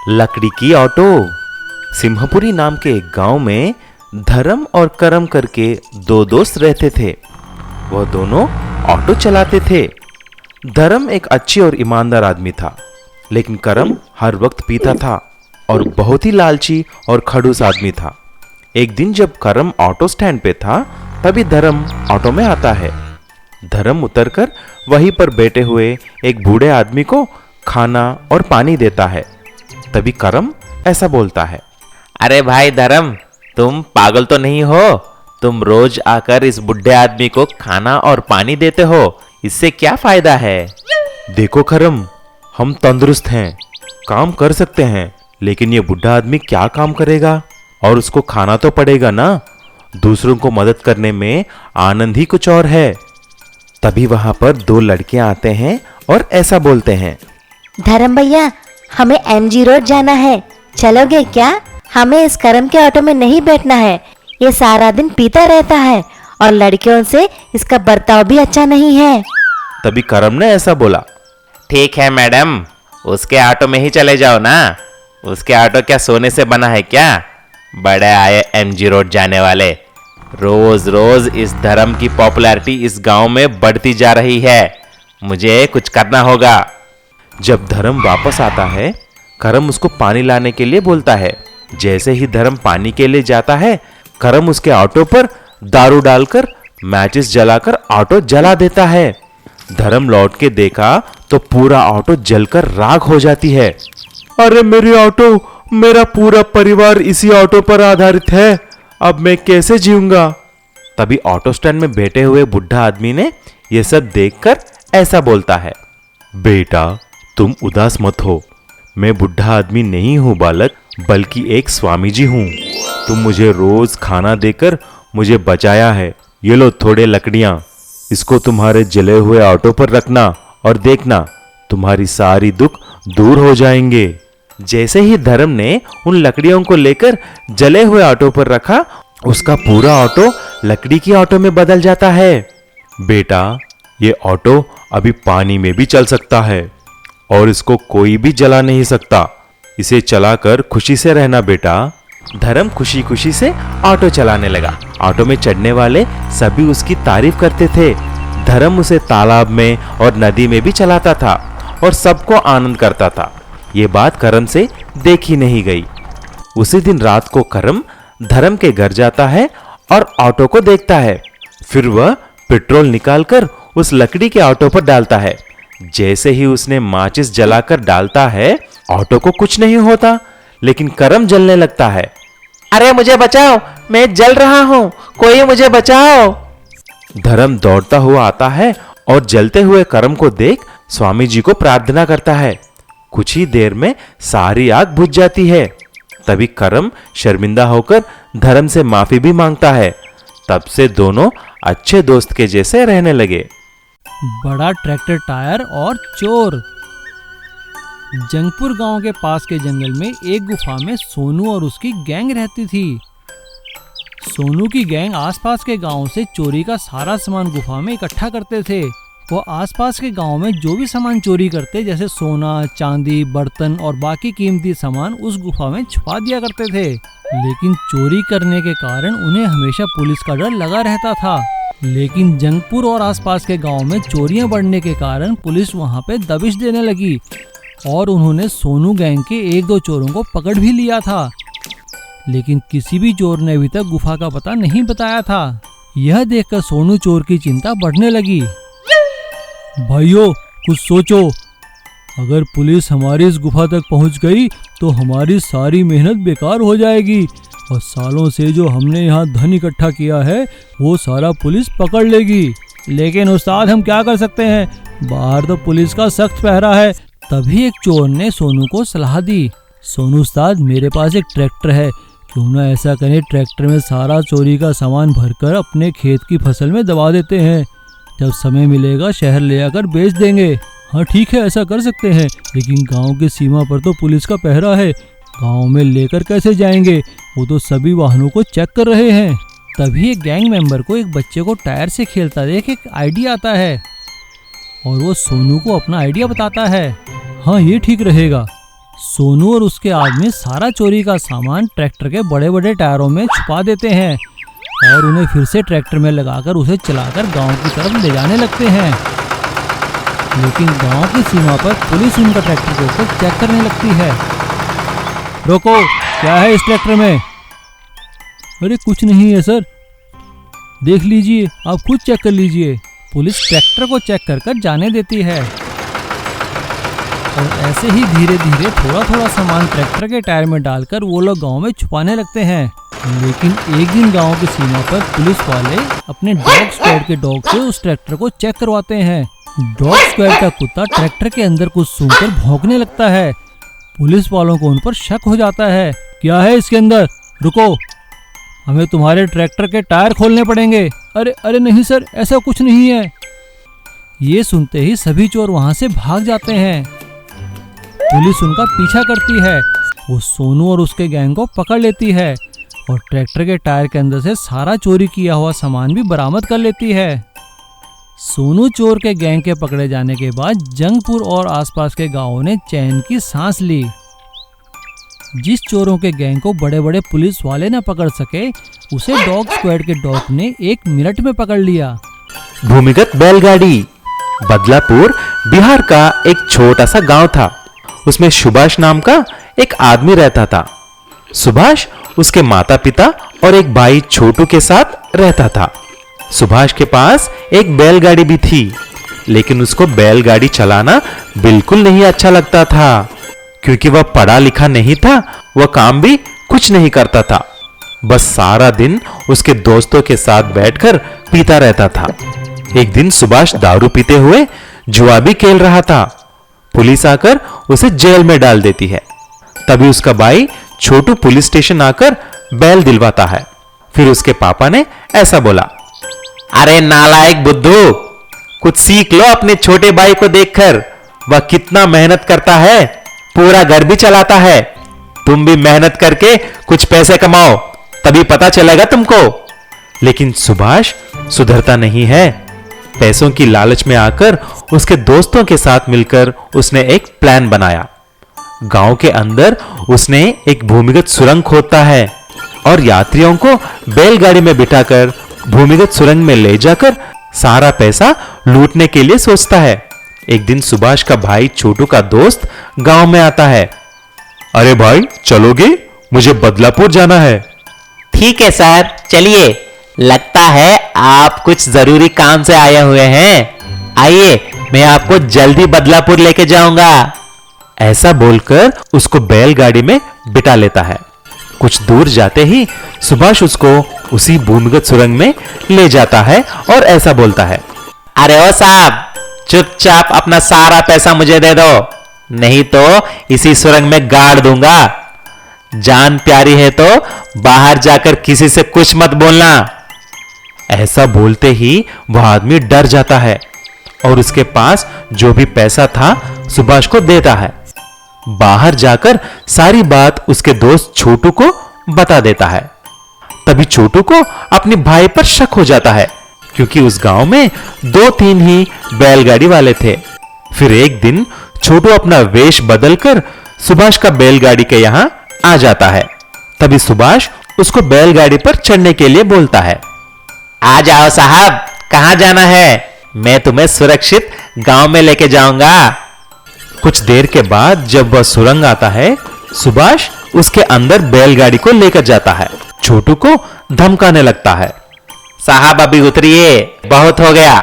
लकड़ी की ऑटो। सिंहपुरी नाम के एक गांव में धर्म और करम करके दो दोस्त रहते थे। वह दोनों ऑटो चलाते थे। धर्म एक अच्छी और ईमानदार आदमी था, लेकिन करम हर वक्त पीता था और बहुत ही लालची और खड़ूस आदमी था। एक दिन जब करम ऑटो स्टैंड पे था, तभी धर्म ऑटो में आता है। धर्म उतरकर वहीं पर बैठे हुए एक बूढ़े आदमी को खाना और पानी देता है। तभी करम ऐसा बोलता है, अरे भाई धर्म, तुम पागल तो नहीं हो? तुम रोज आकर इस बुढ़े आदमी को खाना और पानी देते हो, इससे क्या फायदा है? देखो करम, हम तंदुरुस्त हैं, काम कर सकते हैं, लेकिन ये बुढ़ा आदमी क्या काम करेगा? और उसको खाना तो पड़ेगा ना। दूसरों को मदद करने में आनंद ही कुछ और है। तभी वहां पर दो लड़कियां आते हैं और ऐसा बोलते हैं, धर्म भैया, हमें एमजी रोड जाना है, चलोगे क्या? हमें इस करम के ऑटो में नहीं बैठना है। ये सारा दिन पीता रहता है और लड़कियों से इसका बर्ताव भी अच्छा नहीं है। तभी करम ने ऐसा बोला, ठीक है मैडम, उसके ऑटो में ही चले जाओ ना। उसके ऑटो क्या सोने से बना है क्या? बड़े आए एमजी रोड जाने वाले। रोज रोज इस धर्म की पॉपुलैरिटी इस गांव में बढ़ती जा रही है, मुझे कुछ करना होगा। जब धर्म वापस आता है, करम उसको पानी लाने के लिए बोलता है। जैसे ही धर्म पानी के लिए जाता है, करम उसके ऑटो पर दारू डालकर मैचिस जलाकर ऑटो जला देता है। धर्म लौट के देखा तो पूरा ऑटो जलकर राख हो जाती है। अरे मेरी ऑटो, मेरा पूरा परिवार इसी ऑटो पर आधारित है, अब मैं कैसे जीऊंगा? तभी ऑटो स्टैंड में बैठे हुए बुढ़ा आदमी ने यह सब देखकर ऐसा बोलता है, बेटा तुम उदास मत हो, मैं बुढ़ा आदमी नहीं हूं बालक, बल्कि एक स्वामी जी हूं। तुम मुझे रोज खाना देकर मुझे बचाया है। ये लो थोड़े लकड़ियां, इसको तुम्हारे जले हुए ऑटो पर रखना और देखना तुम्हारी सारी दुख दूर हो जाएंगे। जैसे ही धर्म ने उन लकड़ियों को लेकर जले हुए ऑटो पर रखा, उसका पूरा ऑटो लकड़ी की ऑटो में बदल जाता है। बेटा, ये ऑटो अभी पानी में भी चल सकता है और इसको कोई भी जला नहीं सकता। इसे चलाकर खुशी से रहना बेटा। धर्म खुशी खुशी से ऑटो चलाने लगा। ऑटो में चढ़ने वाले सभी उसकी तारीफ करते थे। धर्म उसे तालाब में और नदी में भी चलाता था और सबको आनंद करता था। ये बात करम से देखी नहीं गई। उसी दिन रात को करम धर्म के घर जाता है और ऑटो को देखता है। फिर वह पेट्रोल निकालकर उस लकड़ी के ऑटो पर डालता है। जैसे ही उसने माचिस जलाकर डालता है, ऑटो को कुछ नहीं होता, लेकिन करम जलने लगता है। अरे मुझे बचाओ, मैं जल रहा हूँ, कोई मुझे बचाओ। धर्म दौड़ता हुआ आता है और जलते हुए करम को देख स्वामी जी को प्रार्थना करता है। कुछ ही देर में सारी आग बुझ जाती है। तभी करम शर्मिंदा होकर धर्म से माफी भी मांगता है। तब से दोनों अच्छे दोस्त के जैसे रहने लगे। बड़ा ट्रैक्टर टायर और चोर। जंगपुर गांव के पास के जंगल में एक गुफा में सोनू और उसकी गैंग रहती थी। सोनू की गैंग आसपास के गांव से चोरी का सारा सामान गुफा में इकट्ठा करते थे। वो आसपास के गांव में जो भी सामान चोरी करते, जैसे सोना, चांदी, बर्तन और बाकी कीमती सामान, उस गुफा में छुपा दिया करते थे। लेकिन चोरी करने के कारण उन्हें हमेशा पुलिस का डर लगा रहता था। लेकिन जंगपुर और आसपास के गांव में चोरियां बढ़ने के कारण पुलिस वहां पे दबिश देने लगी और उन्होंने सोनू गैंग के एक दो चोरों को पकड़ भी लिया था। लेकिन किसी भी चोर ने अभी तक गुफा का पता नहीं बताया था। यह देखकर सोनू चोर की चिंता बढ़ने लगी। भाइयों, कुछ सोचो, अगर पुलिस हमारी इस गुफा तक पहुंच गई तो हमारी सारी मेहनत बेकार हो जाएगी और सालों से जो हमने यहाँ धन इकट्ठा किया है वो सारा पुलिस पकड़ लेगी। लेकिन उस्ताद, हम क्या कर सकते हैं, बाहर तो पुलिस का सख्त पहरा है। तभी एक चोर ने सोनू को सलाह दी, सोनू उस्ताद, मेरे पास एक ट्रैक्टर है, क्यों ना ऐसा करें, ट्रैक्टर में सारा चोरी का सामान भरकर अपने खेत की फसल में दबा देते हैं, जब समय मिलेगा शहर ले आकर बेच देंगे। हाँ ठीक है, ऐसा कर सकते हैं, लेकिन गांव की सीमा पर तो पुलिस का पहरा है, गांव में लेकर कैसे जाएंगे, वो तो सभी वाहनों को चेक कर रहे हैं। तभी एक गैंग मेंबर को एक बच्चे को टायर से खेलता देख एक आइडिया आता है और वो सोनू को अपना आइडिया बताता है। हाँ, ये ठीक रहेगा, सोनू और उसके आदमी सारा चोरी का सामान ट्रैक्टर के बड़े बड़े टायरों में छुपा देते हैं और उन्हें फिर से ट्रैक्टर में लगाकर उसे चलाकर गांव की तरफ ले जाने लगते हैं। लेकिन गांव की सीमा पर पुलिस उनका ट्रैक्टर के ऊपर चेक करने लगती है। रोको, क्या है इस ट्रैक्टर में? अरे कुछ नहीं है सर। देख लीजिए, आप खुद चेक कर लीजिए। पुलिस ट्रैक्टर को चेक कर कर जाने देती है और ऐसे ही धीरे धीरे थोड़ा थोड़ा सामान ट्रैक्टर के टायर में डालकर वो लोग गांव में छुपाने लगते हैं। लेकिन एक दिन गांव की सीमा पर पुलिस वाले अपने डॉग स्क्वाड के डॉग से उस ट्रैक्टर को चेक करवाते हैं। डॉग स्क्वाड का कुत्ता ट्रैक्टर के अंदर कुछ सूंघकर भौंकने लगता है। पुलिस वालों को उन पर शक हो जाता है। क्या है इसके अंदर? रुको, हमें तुम्हारे ट्रैक्टर के टायर खोलने पड़ेंगे। अरे अरे नहीं सर, ऐसा कुछ नहीं है। ये सुनते ही सभी चोर वहां से भाग जाते हैं। पुलिस उनका पीछा करती है। वो सोनू और उसके गैंग को पकड़ लेती है और ट्रैक्टर के टायर के अंदर से सारा चोरी किया हुआ सामान भी बरामद कर लेती है। सोनू चोर के गैंग के पकड़े जाने के बाद जंगपुर और आसपास के गांवों ने चैन की सांस ली। जिस चोरों के गैंग को बड़े बड़े पुलिस वाले न पकड़ सके, उसे डॉग स्क्वाड के डॉग ने 1 मिनट में पकड़ लिया। भूमिगत बैलगाड़ी। बदलापुर बिहार का एक छोटा सा गांव था। उसमें सुभाष नाम का एक आदमी रहता था। सुभाष उसके माता पिता और एक भाई छोटू के साथ रहता था। सुभाष के पास एक बैलगाड़ी भी थी, लेकिन उसको बैलगाड़ी चलाना बिल्कुल नहीं अच्छा लगता था, क्योंकि वह पढ़ा लिखा नहीं था। वह काम भी कुछ नहीं करता था, बस सारा दिन उसके दोस्तों के साथ बैठकर पीता रहता था। एक दिन सुभाष दारू पीते हुए जुआ भी खेल रहा था। पुलिस आकर उसे जेल में डाल देती है। तभी उसका भाई छोटू पुलिस स्टेशन आकर बैल दिलवाता है। फिर उसके पापा ने ऐसा बोला, अरे नालायक बुद्धू, कुछ सीख लो अपने छोटे भाई को देखकर। वह कितना मेहनत करता है, पूरा घर भी चलाता है। तुम भी मेहनत करके कुछ पैसे कमाओ, तभी पता चलेगा तुमको। लेकिन सुभाष सुधरता नहीं है। पैसों की लालच में आकर उसके दोस्तों के साथ मिलकर उसने एक प्लान बनाया। गांव के अंदर उसने एक भूमिगत सुरंग खोदता है और यात्रियों को बैलगाड़ी में बिठाकर भूमिगत सुरंग में ले जाकर सारा पैसा लूटने के लिए सोचता है। एक दिन सुभाष का भाई छोटू का दोस्त गांव में आता है। अरे भाई, चलोगे? मुझे बदलापुर जाना है। ठीक है सर, चलिए। लगता है आप कुछ जरूरी काम से आए हुए हैं। आइए, मैं आपको जल्दी बदलापुर लेके जाऊंगा। ऐसा बोलकर उसको बैलगाड़ी में बिठा लेता है। कुछ दूर जाते ही सुभाष उसको उसी भूमिगत सुरंग में ले जाता है और ऐसा बोलता है, अरे ओ साहब, चुपचाप अपना सारा पैसा मुझे दे दो, नहीं तो इसी सुरंग में गाड़ दूंगा। जान प्यारी है तो बाहर जाकर किसी से कुछ मत बोलना। ऐसा बोलते ही वह आदमी डर जाता है और उसके पास जो भी पैसा था सुभाष को देता है। बाहर जाकर सारी बात उसके दोस्त छोटू को बता देता है। तभी छोटू को अपने भाई पर शक हो जाता है, क्योंकि उस गांव में 2-3 ही बैलगाड़ी वाले थे। फिर एक दिन छोटू अपना वेश बदलकर सुभाष का बैलगाड़ी के यहां आ जाता है। तभी सुभाष उसको बैलगाड़ी पर चढ़ने के लिए बोलता है। आ जाओ साहब, कहां जाना है? मैं तुम्हें सुरक्षित गांव में लेके जाऊंगा। कुछ देर के बाद जब वह सुरंग आता है, सुभाष उसके अंदर बैलगाड़ी को लेकर जाता है। छोटू को धमकाने लगता है, साहब अभी उतरिए, बहुत हो गया।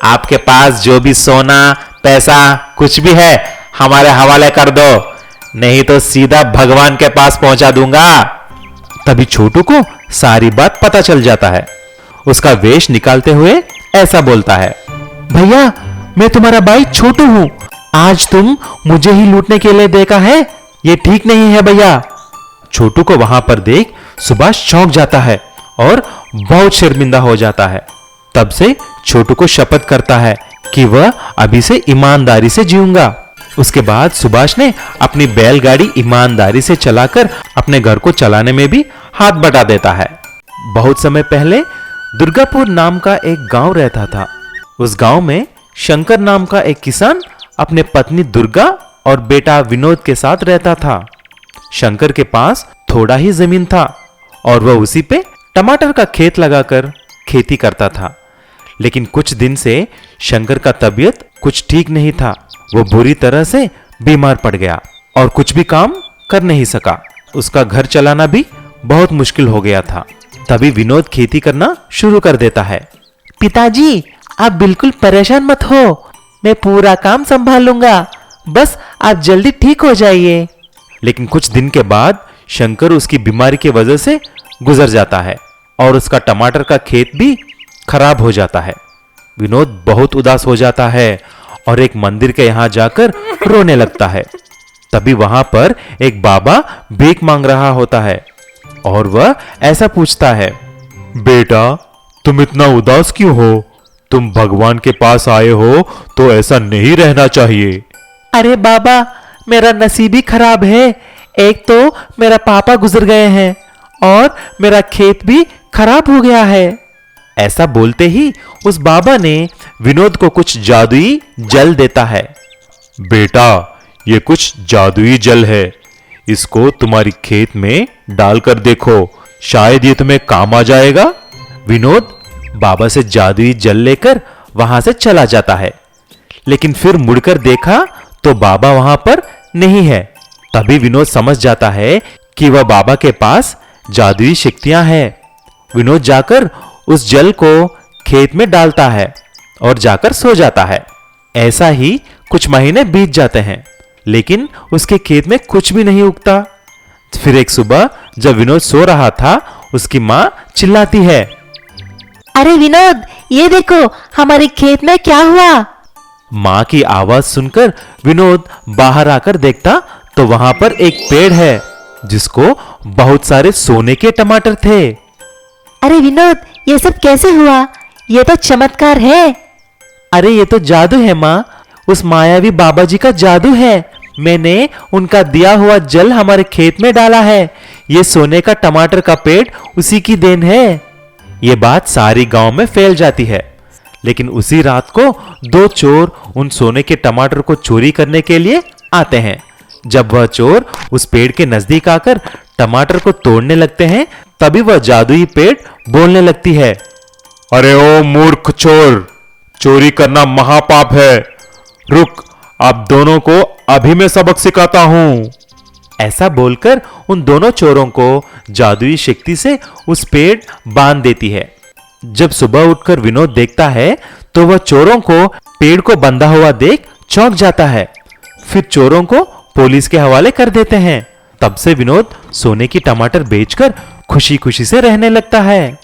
आपके पास जो भी सोना पैसा कुछ भी है हमारे हवाले कर दो, नहीं तो सीधा भगवान के पास पहुंचा दूंगा। तभी छोटू को सारी बात पता चल जाता है। उसका वेश निकालते हुए ऐसा बोलता है, भैया, मैं तुम्हारा भाई छोटू हूं। आज तुम मुझे ही लूटने के लिए देखा है, ये ठीक नहीं है भैया। छोटू को वहां पर देख सुभाष चौंक जाता है और बहुत शर्मिंदा हो जाता है। तब से छोटू को शपथ करता है कि वह अभी से ईमानदारी से जीऊंगा। उसके बाद सुभाष ने अपनी बैलगाड़ी ईमानदारी से चलाकर अपने घर को चलाने में भी हाथ बटा देता है। बहुत समय पहले दुर्गापुर नाम का एक गांव रहता था। उस गांव में शंकर नाम का एक किसान अपने पत्नी दुर्गा और बेटा विनोद के साथ रहता था। शंकर के पास थोड़ा ही जमीन था और वह उसी पे टमाटर का खेत लगाकर खेती करता था। लेकिन कुछ दिन से शंकर का तबीयत कुछ ठीक नहीं था। वो बुरी तरह से बीमार पड़ गया और कुछ भी काम कर नहीं सका। उसका घर चलाना भी बहुत मुश्किल हो गया था। तभी विनोद खेती करना शुरू कर देता है। पिताजी, आप बिल्कुल परेशान मत हो, मैं पूरा काम संभालूंगा, बस आप जल्दी ठीक हो जाइए। लेकिन कुछ दिन के बाद शंकर उसकी बीमारी की वजह से गुजर जाता है और उसका टमाटर का खेत भी खराब हो जाता है। विनोद बहुत उदास हो जाता है और एक मंदिर के यहां जाकर रोने लगता है। तभी वहां पर एक बाबा भीख मांग रहा होता है और वह ऐसा पूछता है, बेटा, तुम इतना उदास क्यों हो? तुम भगवान के पास आए हो तो ऐसा नहीं रहना चाहिए। अरे बाबा, मेरा नसीब ही खराब है। एक तो मेरा पापा गुजर गए हैं और मेरा खेत भी खराब हो गया है। ऐसा बोलते ही उस बाबा ने विनोद को कुछ जादुई जल देता है। बेटा, ये कुछ जादुई जल है, इसको तुम्हारी खेत में डालकर देखो, शायद ये तुम्हें काम आ जाएगा। विनोद बाबा से जादुई जल लेकर वहां से चला जाता है, लेकिन फिर मुड़कर देखा तो बाबा वहां पर नहीं है। तभी विनोद समझ जाता है कि वह बाबा के पास जादुई शक्तियां हैं। विनोद जाकर उस जल को खेत में डालता है और जाकर सो जाता है। ऐसा ही कुछ महीने बीत जाते हैं, लेकिन उसके खेत में कुछ भी नहीं उगता। फिर एक सुबह जब विनोद सो रहा था, उसकी मां चिल्लाती है, अरे विनोद, ये देखो हमारे खेत में क्या हुआ। मां की आवाज सुनकर विनोद बाहर आकर देखता तो वहां पर एक पेड़ है जिसको बहुत सारे सोने के टमाटर थे। अरे विनोद, ये सब कैसे हुआ? ये तो चमत्कार है। अरे ये तो जादू है माँ, उस मायावी बाबा जी का जादू है। मैंने उनका दिया हुआ जल हमारे खेत में डाला है। ये सोने का टमाटर का पेड़ उसी की देन है। ये बात सारी गांव में फैल जाती है। लेकिन उसी रात को दो चोर उन सोने के टमाटर को चोरी करने के लिए आते हैं। जब वह चोर उस पेड़ के नजदीक आकर टमाटर को तोड़ने लगते हैं, तभी वह जादुई पेड़ बोलने लगती है, अरे ओ मूर्ख चोर, चोरी करना महापाप है। रुक, आप दोनों को अभी मैं सबक सिखाता हूं। ऐसा बोलकर उन दोनों चोरों को जादुई शक्ति से उस पेड़ बांध देती है। जब सुबह उठकर विनोद देखता है तो वह चोरों को पेड़ को बंधा हुआ देख चौंक जाता है। फिर चोरों को पुलिस के हवाले कर देते हैं। तब से विनोद सोने की टमाटर बेचकर खुशी खुशी से रहने लगता है।